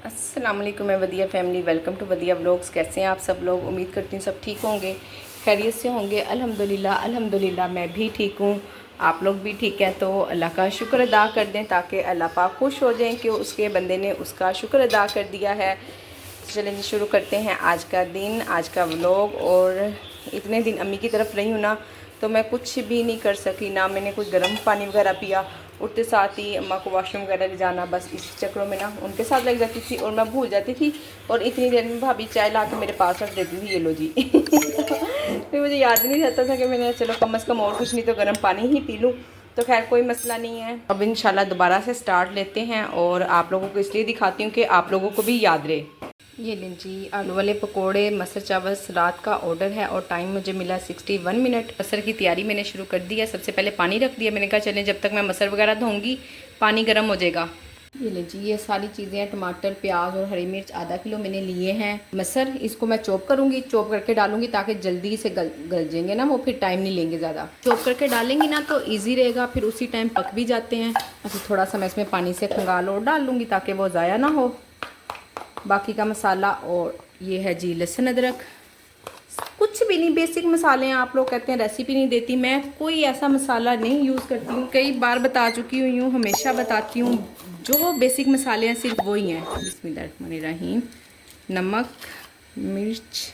अस्सलाम वालेकुम मैं वदिया फैमिली, वेलकम टू वदिया व्लॉग्स। कैसे हैं आप सब लोग? उम्मीद करती हूँ सब ठीक होंगे, खैरियत से होंगे। अल्हम्दुलिल्लाह मैं भी ठीक हूँ, आप लोग भी ठीक हैं। तो अल्लाह का शुक्र अदा कर दें ताकि अल्लाह पाक खुश हो जाएं कि उसके बंदे ने उसका शुक्र अदा कर दिया है। चलें शुरू करते हैं आज का दिन, आज का व्लॉग। और इतने दिन अम्मी की तरफ रही हूँ ना, तो मैं कुछ भी नहीं कर सकी, ना मैंने कुछ गर्म पानी वगैरह पिया। उठते साथ ही अम्मा को वॉशरूम वगैरह ले जाना, बस इस चक्रों में ना उनके साथ लग जाती थी और मैं भूल जाती थी। और इतनी देर में भाभी चाय ला के मेरे पास रख देती थी, ये लो जी। फिर मुझे याद नहीं रहता था कि मैंने चलो कम अज़ कम और कुछ नहीं तो गर्म पानी ही पी लूँ। तो खैर कोई मसला नहीं है। अब इंशाल्लाह दोबारा से स्टार्ट लेते हैं और आप लोगों को इसलिए दिखाती हूँ कि आप लोगों को भी याद रहे। ये लें जी, आलू वाले पकोड़े, मसर चावल, रात का ऑर्डर है और टाइम मुझे मिला 61 मिनट। मसर की तैयारी मैंने शुरू कर दी है। सबसे पहले पानी रख दिया, मैंने कहा चलें जब तक मैं मसर वगैरह धोऊंगी पानी गर्म हो जाएगा। ये लें जी, ये सारी चीज़ें हैं, टमाटर, प्याज और हरी मिर्च आधा किलो मैंने लिए हैं। मसर इसको मैं चॉप करूँगी, चॉप करके डालूंगी ताकि जल्दी से गल जाएंगे ना, वो फिर टाइम नहीं लेंगे ज़्यादा। चॉप करके डालेंगी ना तो ईजी रहेगा, फिर उसी टाइम पक भी जाते हैं। अच्छा थोड़ा सा मैं इसमें पानी से खंगाल और डाल लूँगी ताकि वो ज़ाया ना हो। बाकी का मसाला, और ये है जी लहसुन अदरक, कुछ भी नहीं, बेसिक मसाले हैं। आप लोग कहते हैं रेसिपी नहीं देती, मैं कोई ऐसा मसाला नहीं यूज़ करती हूँ, कई बार बता चुकी हुई हूँ, हमेशा बताती हूँ। जो बेसिक मसाले हैं सिर्फ वही हैं। बिस्मिल्लाहिर्रहमानिर्रहीम। नमक, मिर्च,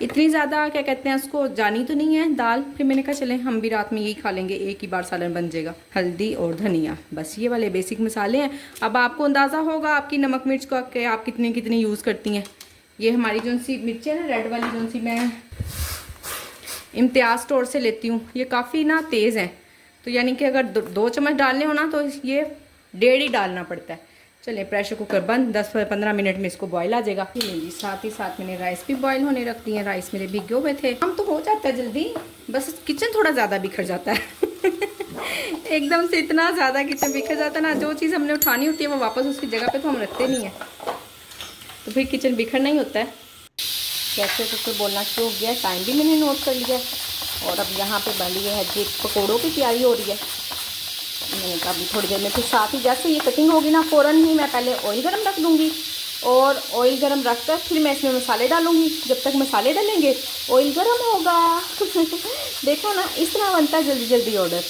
इतनी ज़्यादा क्या कहते हैं उसको जानी तो नहीं है दाल। फिर मैंने कहा चलें हम भी रात में यही खा लेंगे, एक ही बार सालन बन जाएगा। हल्दी और धनिया, बस ये वाले बेसिक मसाले हैं। अब आपको अंदाज़ा होगा आपकी नमक मिर्च का कि आप कितने कितने यूज़ करती हैं। ये हमारी जो सी मिर्च है ना, रेड वाली जो सी मैं इम्तियाज़ स्टोर से लेती हूँ, ये काफ़ी ना तेज़ हैं। तो यानी कि अगर दो चम्मच डालने हो ना तो ये 1.5 ही डालना पड़ता है। चलिए प्रेशर कुकर बंद, 10-15 मिनट में इसको बॉईल आ जाएगा। जी साथ ही साथ मैंने राइस भी बॉईल होने रख दिए हैं। राइस मेरे भिगे हुए थे, हम तो हो जाता है जल्दी, बस किचन थोड़ा ज़्यादा बिखर जाता है। एकदम से इतना ज़्यादा किचन बिखर जाता है ना, जो चीज़ हमने उठानी होती है वो वापस उसकी जगह पे तो हम रखते नहीं हैं, तो फिर किचन बिखर नहीं होता है। कैसे कुछ बोलना शुरू हो गया, टाइम भी मैंने नोट कर लिया। और अब यहाँ पे बन रही है जी पकौड़ों की तैयारी हो रही है। मैंने कहा अभी थोड़ी देर में फिर साथ ही जैसे ये कटिंग होगी ना फ़ौरन ही मैं पहले ऑयल गरम रख दूँगी, और ऑयल गरम रख कर फिर मैं इसमें मसाले डालूँगी। जब तक मसाले डालेंगे ऑयल गरम होगा। देखो ना इस तरह बनता है जल्दी जल्दी ऑर्डर।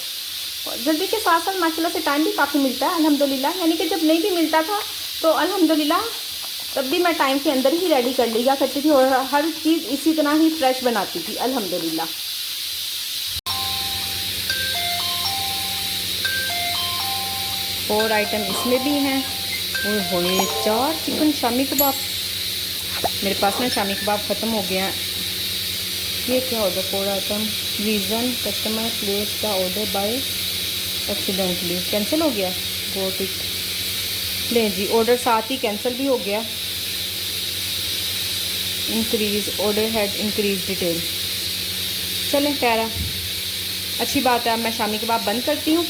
जल्दी के साथ साथ माशाल्लाह से टाइम भी काफ़ी मिलता है अल्हम्दुलिल्लाह। यानी कि जब नहीं भी मिलता था तो अल्हम्दुलिल्लाह तब भी मैं टाइम के अंदर ही रेडी कर लिया करती थी और हर चीज़ इसी तरह ही फ्रेश बनाती थी अल्हम्दुलिल्लाह। 4 आइटम इसमें भी हैं और होए 4 चिकन शामी कबाब। मेरे पास ना शामी कबाब ख़त्म हो गया। ये क्या order 4 item, reason customer place का ऑर्डर बाय एक्सीडेंटली कैंसिल हो गया। Got it. ले जी ऑर्डर साथ ही कैंसिल भी हो गया। Increase order had increase detail. चलें कह रहा अच्छी बात है। अब मैं शामी कबाब बंद करती हूँ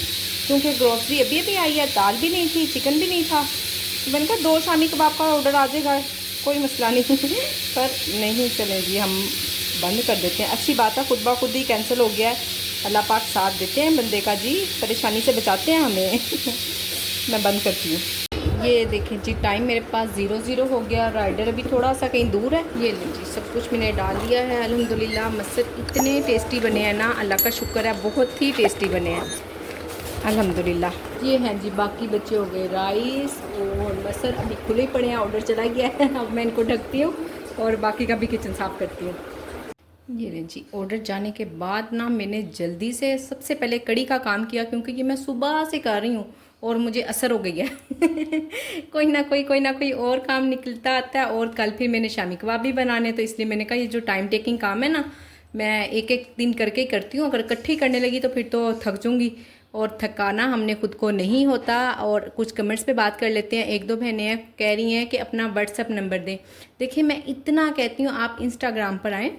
क्योंकि ग्रोसरी अभी अभी आई है, दाल भी नहीं थी, चिकन भी नहीं था। तो मैंने कहा 2 शामी कबाब का ऑर्डर आ जाएगा, कोई मसला नहीं। पर नहीं, चले जी हम बंद कर देते हैं। अच्छी बात है, खुद ब खुद ही कैंसिल हो गया है। अल्लाह पाक साथ देते हैं बंदे का जी, परेशानी से बचाते हैं हमें। मैं बंद करती हूँ। ये देखें जी टाइम मेरे पास 0-0 हो गया। राइडर अभी थोड़ा सा कहीं दूर है। ये लें जी सब कुछ मैंने डाल दिया है अल्हम्दुलिल्लाह। मसर इतने टेस्टी बने हैं ना, अल्लाह का शुक्र है, बहुत ही टेस्टी बने हैं अल्हम्दुलिल्लाह। ये हैं जी बाकी बचे हो गए राइस और मसर अभी खुले पड़े हैं, ऑर्डर चला गया है। अब मैं इनको ढकती हूँ और बाकी का भी किचन साफ़ करती हूँ। ये लें जी ऑर्डर जाने के बाद ना मैंने जल्दी से सबसे पहले कड़ी का काम किया, क्योंकि ये मैं सुबह से कर रही हूँ और मुझे असर हो गई है। कोई ना कोई और काम निकलता आता है। और कल फिर मैंने शामी कबाब भी बनाने, तो इसलिए मैंने कहा ये जो टाइम टेकिंग काम है ना, मैं एक एक दिन करके ही करती हूँ। अगर इकट्ठी करने लगी तो फिर तो थक जाऊँगी, और थकाना हमने खुद को नहीं होता। और कुछ कमेंट्स पे बात कर लेते हैं। 1-2 बहनें कह रही हैं कि अपना व्हाट्सअप नंबर दें। देखिए मैं इतना कहती हूँ, आप इंस्टाग्राम पर आएँ,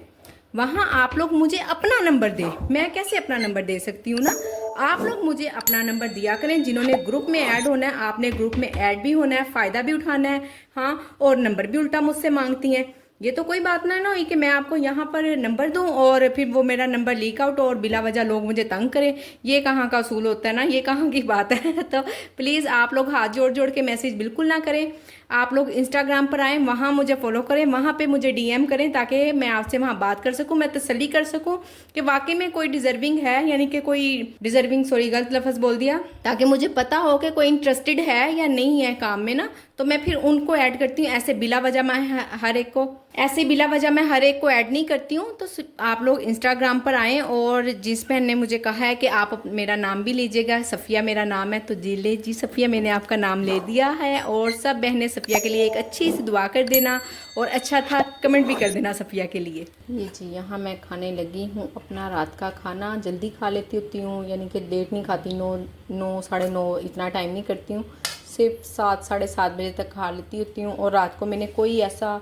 वहाँ आप लोग मुझे अपना नंबर दें। मैं कैसे अपना नंबर दे सकती हूँ ना, आप लोग मुझे अपना नंबर दिया करें। जिन्होंने ग्रुप में ऐड होना है, आपने ग्रुप में ऐड भी होना है, फ़ायदा भी उठाना है, हाँ, और नंबर भी उल्टा मुझसे मांगती हैं। ये तो कोई बात ना हुई कि मैं आपको यहाँ पर नंबर दूँ और फिर वो मेरा नंबर लीक आउट और बिला वजह लोग मुझे तंग करें। ये कहाँ का असूल होता है ना, ये कहाँ की बात है। तो प्लीज़ आप लोग हाथ जोड़ जोड़ के मैसेज बिल्कुल ना करें। आप लोग इंस्टाग्राम पर आएँ, वहाँ मुझे फॉलो करें, वहाँ पे मुझे डीएम करें ताकि मैं आपसे वहाँ बात कर सकूँ, मैं तसल्ली कर सकूँ कि वाकई में कोई डिज़र्विंग है, यानी कि कोई डिज़र्विंग, सॉरी गलत लफ्ज़ बोल दिया, ताकि मुझे पता हो कि कोई इंटरेस्टेड है या नहीं है काम में ना, तो मैं फिर उनको ऐड करती हूँ। ऐसे बिला वजह मैं हर एक को ऐड नहीं करती हूँ। तो आप लोग इंस्टाग्राम पर आएँ, और जिस बहन ने मुझे कहा है कि आप मेरा नाम भी लीजिएगा, सफ़िया मेरा नाम है, तो जी ले जी सफ़िया, मैंने आपका नाम ले दिया है। और सब बहनें सफ़िया के लिए एक अच्छी सी दुआ कर देना, और अच्छा था कमेंट भी कर देना सफ़िया के लिए। ये जी यहाँ मैं खाने लगी हूँ अपना रात का खाना। जल्दी खा लेती होती हूँ, यानी कि लेट नहीं खाती, 9 साढ़े 9 इतना टाइम नहीं करती हूँ, सिर्फ 7 साढ़े 7 बजे तक खा लेती होती हूँ। और रात को मैंने कोई ऐसा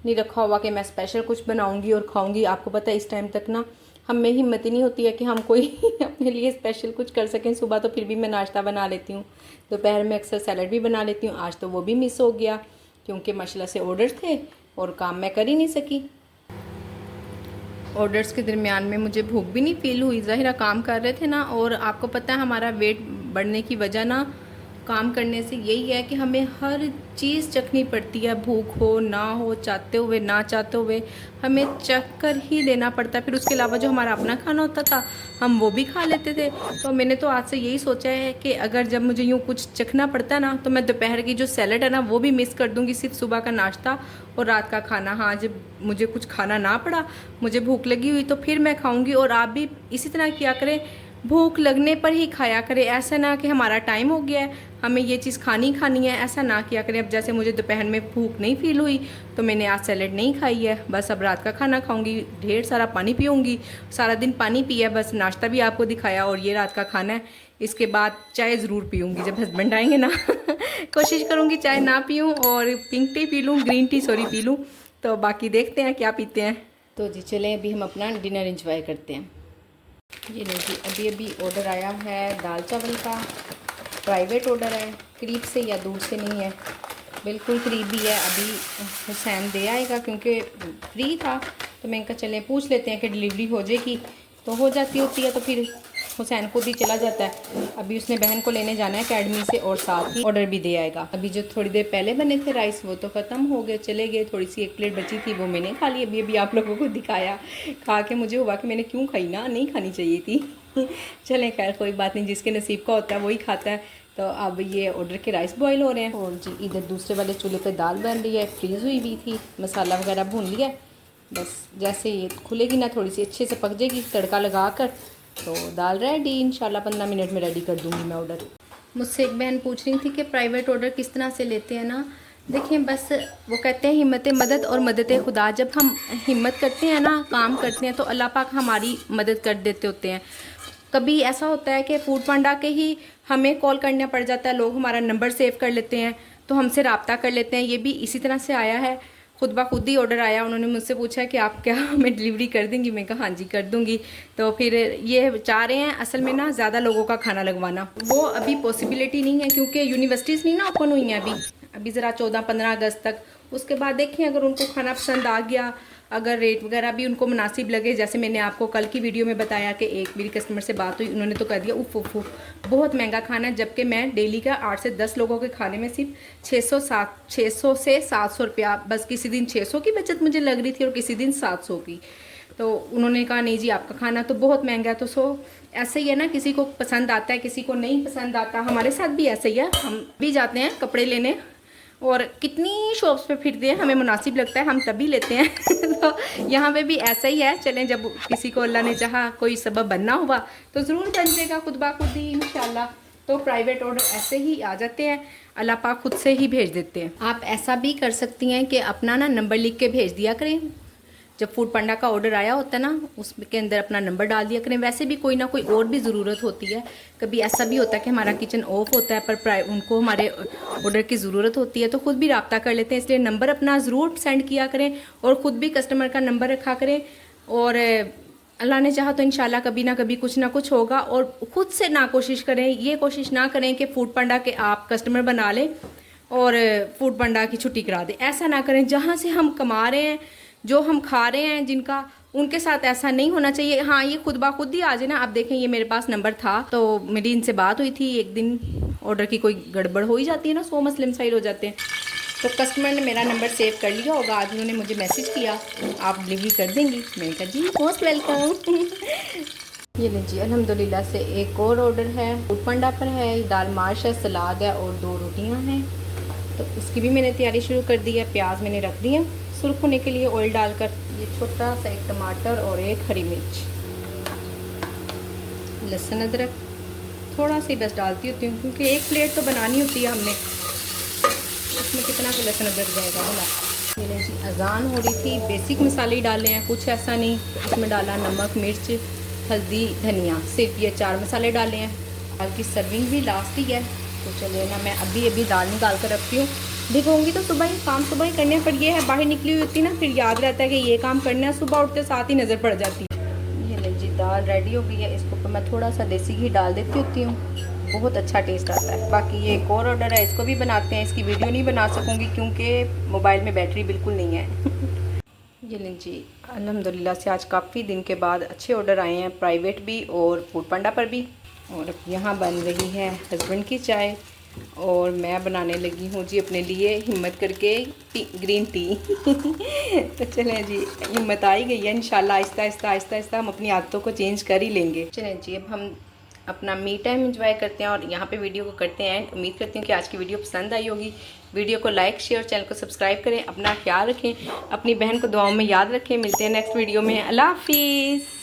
नहीं रखा हुआ कि मैं स्पेशल कुछ बनाऊंगी और खाऊंगी। आपको पता है इस टाइम तक ना हम में हिम्मत ही नहीं होती है कि हम कोई अपने लिए स्पेशल कुछ कर सकें। सुबह तो फिर भी मैं नाश्ता बना लेती हूँ, दोपहर में अक्सर सैलड भी बना लेती हूँ। आज तो वो भी मिस हो गया क्योंकि माशाल्लाह से ऑर्डर्स थे और काम मैं कर ही नहीं सकी। ऑर्डर्स के दरमियान में मुझे भूख भी नहीं फील हुई, ज़ाहिरा काम कर रहे थे ना। और आपको पता है हमारा वेट बढ़ने की वजह ना काम करने से यही है कि हमें हर चीज़ चखनी पड़ती है, भूख हो ना हो, चाहते हुए ना चाहते हुए हमें चख कर ही लेना पड़ता है। फिर उसके अलावा जो हमारा अपना खाना होता था हम वो भी खा लेते थे। तो मैंने तो आज से यही सोचा है कि अगर जब मुझे यूँ कुछ चखना पड़ता है ना, तो मैं दोपहर की जो सैलड है ना वो भी मिस कर दूँगी, सिर्फ सुबह का नाश्ता और रात का खाना। हाँ, जब मुझे कुछ खाना ना पड़ा, मुझे भूख लगी हुई, तो फिर मैं खाऊँगी। और आप भी इसी तरह किया करें, भूख लगने पर ही खाया करें। ऐसा ना कि हमारा टाइम हो गया है हमें ये चीज़ खानी है, ऐसा ना किया करें। अब जैसे मुझे दोपहर में भूख नहीं फील हुई तो मैंने आज सैलड नहीं खाई है, बस अब रात का खाना खाऊंगी, ढेर सारा पानी पीऊँगी। सारा दिन पानी पिया, बस नाश्ता भी आपको दिखाया और ये रात का खाना है। इसके बाद चाय ज़रूर पीऊँगी जब हस्बैंड आएंगे ना कोशिश करूँगी चाय ना पीऊँ और पिंक टी पी लूँ, ग्रीन टी सॉरी पी लूँ। तो बाकी देखते हैं क्या पीते हैं। तो जी चलें अभी हम अपना डिनर इंजॉय करते हैं। ये लीजिए अभी ऑर्डर आया है दाल चावल का, प्राइवेट ऑर्डर है, करीब से या दूर से नहीं है, बिल्कुल करीब भी है। अभी हुसैन दे आएगा क्योंकि फ्री था, तो मैंने कहा चलें पूछ लेते हैं कि डिलीवरी हो जाएगी, तो हो जाती होती है, तो फिर हुसैन खुद ही चला जाता है। अभी उसने बहन को लेने जाना है अकेडमी से और साथ ही ऑर्डर भी दे आएगा। अभी जो थोड़ी देर पहले बने थे राइस वो तो ख़त्म हो गए, चले गए। थोड़ी सी एक प्लेट बची थी वो मैंने खा ली। अभी आप लोगों को दिखाया, खा के मुझे हुआ कि मैंने क्यों खाई ना, नहीं खानी चाहिए थी चलें खैर कोई बात नहीं, जिसके नसीब का होता है वही खाता है। तो अब ये ऑर्डर के राइस बॉईल हो रहे हैं और जी इधर दूसरे वाले चूल्हे पे दाल बन रही है, फ्रीज़ हुई हुई थी, मसाला वगैरह भून लिया। बस जैसे ये खुलेगी ना थोड़ी सी अच्छे से पक जाएगी, तड़का लगा कर तो दाल रेडी। इंशाल्लाह 15 मिनट में रेडी कर दूँगी मैं ऑर्डर। मुझसे एक बहन पूछ रही थी कि प्राइवेट ऑर्डर किस तरह से लेते हैं ना। देखें बस वो कहते हैं हिम्मत मदद और मदद खुदा। जब हम हिम्मत करते हैं ना, काम करते हैं, तो अल्लाह पाक हमारी मदद कर देते होते हैं। कभी ऐसा होता है कि फूड पांडा के ही हमें कॉल करना पड़ जाता है, लोग हमारा नंबर सेव कर लेते हैं तो हमसे रब्ता कर लेते हैं। ये भी इसी तरह से आया है, खुद ब खुद ही ऑर्डर आया। उन्होंने मुझसे पूछा कि आप क्या हमें डिलीवरी कर देंगी, मैं कहा हाँ जी कर दूंगी। तो फिर ये चाह रहे हैं असल में ना ज़्यादा लोगों का खाना लगवाना, वो अभी पॉसिबिलिटी नहीं है क्योंकि यूनिवर्सिटीज़ नहीं ना ओपन हुई हैं अभी ज़रा 14-15 अगस्त तक। उसके बाद देखें अगर उनको खाना पसंद आ गया, अगर रेट वगैरह भी उनको मुनासिब लगे, जैसे मैंने आपको कल की वीडियो में बताया कि एक मेरी कस्टमर से बात हुई, उन्होंने तो कह दिया उफ उफ उफ बहुत महंगा खाना है, जबकि मैं डेली का 8 से 10 लोगों के खाने में सिर्फ 600 से 700 रुपया, बस किसी दिन 600 की बचत मुझे लग रही थी और किसी दिन 700 की। तो उन्होंने कहा नहीं जी आपका खाना तो बहुत महंगा है। तो ऐसे ही है ना, किसी को पसंद आता है किसी को नहीं पसंद आता। हमारे साथ भी ऐसे ही है, हम भी जाते हैं कपड़े लेने और कितनी शॉप्स पे फिरते हैं, हमें मुनासिब लगता है हम तभी लेते हैं तो यहाँ पे भी ऐसा ही है। चलें जब किसी को अल्लाह ने चाहा कोई सबब बनना हुआ तो ज़रूर बन जाएगा खुद ब खुद ही इंशाल्लाह। तो प्राइवेट ऑर्डर ऐसे ही आ जाते हैं, अल्लाह पाक खुद से ही भेज देते हैं। आप ऐसा भी कर सकती हैं कि अपना ना नंबर लिख के भेज दिया करें, जब फूड पांडा का ऑर्डर आया होता है ना उसके अंदर अपना नंबर डाल दिया करें। वैसे भी कोई ना कोई और भी ज़रूरत होती है, कभी ऐसा भी होता है कि हमारा किचन ऑफ होता है पर उनको हमारे ऑर्डर की ज़रूरत होती है तो ख़ुद भी रब्ता कर लेते हैं। इसलिए नंबर अपना ज़रूर सेंड किया करें और ख़ुद भी कस्टमर का नंबर रखा करें। और अल्लाह ने चाहा तो इंशाल्लाह कभी ना कभी कुछ ना कुछ होगा। और ख़ुद से ना कोशिश करें, ये कोशिश ना करें कि फूड पांडा के आप कस्टमर बना लें और फूड पांडा की छुट्टी करा दें। ऐसा ना करें, जहाँ से हम कमा रहे हैं, जो हम खा रहे हैं जिनका, उनके साथ ऐसा नहीं होना चाहिए। हाँ ये खुद ब खुद ही आ जाए ना। आप देखें ये मेरे पास नंबर था तो मेरी इनसे बात हुई थी एक दिन, ऑर्डर की कोई गड़बड़ हो ही जाती है ना, 100 मसले मसाइल हो जाते हैं। तो कस्टमर ने मेरा नंबर सेव कर लिया होगा, आज उन्होंने मुझे मैसेज किया आप डिलीवरी कर देंगी। मैंने कहा जी मोस्ट वेलकम। ये लीजिए अल्हम्दुलिल्लाह से एक और ऑर्डर है, फूड पांडा पर है, दाल माश है, सलाद है और 2 रोटियां हैं। तो इसकी भी मैंने तैयारी शुरू कर दी है। प्याज मैंने रख दी है सुर्ख होने के लिए ऑयल डालकर। ये छोटा सा एक टमाटर और एक हरी मिर्च, लहसुन अदरक थोड़ा सी बस डालती होती हूँ, क्योंकि एक प्लेट तो बनानी होती है हमने, इसमें कितना का लहसुन अदरक जाएगा भला। ये लीजिए अजान हो रही थी, बेसिक मसाले ही डाले हैं, कुछ ऐसा नहीं। तो इसमें डाला नमक, मिर्च, हल्दी, धनिया, सिर्फ ये 4 मसाले डाले हैं। दाल की सर्विंग भी लास्ट ही है। तो चलिए ना, मैं अभी दाल निकाल कर रखती हूँ। भिगोंगी तो सुबह ही, काम सुबह ही करने, पर ये है बाहर निकली हुई होती ना, फिर याद रहता है कि ये काम करना है, सुबह उठते साथ ही नज़र पड़ जाती है। ये लीजिए दाल रेडी हो गई है। इसके ऊपर मैं थोड़ा सा देसी घी डाल देती होती हूँ, बहुत अच्छा टेस्ट आता है। बाकी ये एक और ऑर्डर है, इसको भी बनाते हैं। इसकी वीडियो नहीं बना सकूँगी क्योंकि मोबाइल में बैटरी बिल्कुल नहीं है। ये लीजिए अल्हम्दुलिल्लाह से आज काफ़ी दिन के बाद अच्छे ऑर्डर आए हैं, प्राइवेट भी और फूड पांडा पर भी। और यहाँ बन रही है हस्बैंड की चाय और मैं बनाने लगी हूँ जी अपने लिए हिम्मत करके ग्रीन टी। तो चलें जी, हिम्मत आ ही गई है, इंशाल्लाह आहिस्ता आहिस्ता हम अपनी आदतों को चेंज कर ही लेंगे। चलें जी, अब हम अपना मी टाइम एंजॉय करते हैं और यहाँ पे वीडियो को करते हैं। उम्मीद करती हूँ कि आज की वीडियो पसंद आई होगी। वीडियो को लाइक शेयर, चैनल को सब्सक्राइब करें। अपना ख्याल रखें, अपनी बहन को दुआओं में याद रखें। मिलते हैं नेक्स्ट वीडियो में। अल्लाह हाफिज़।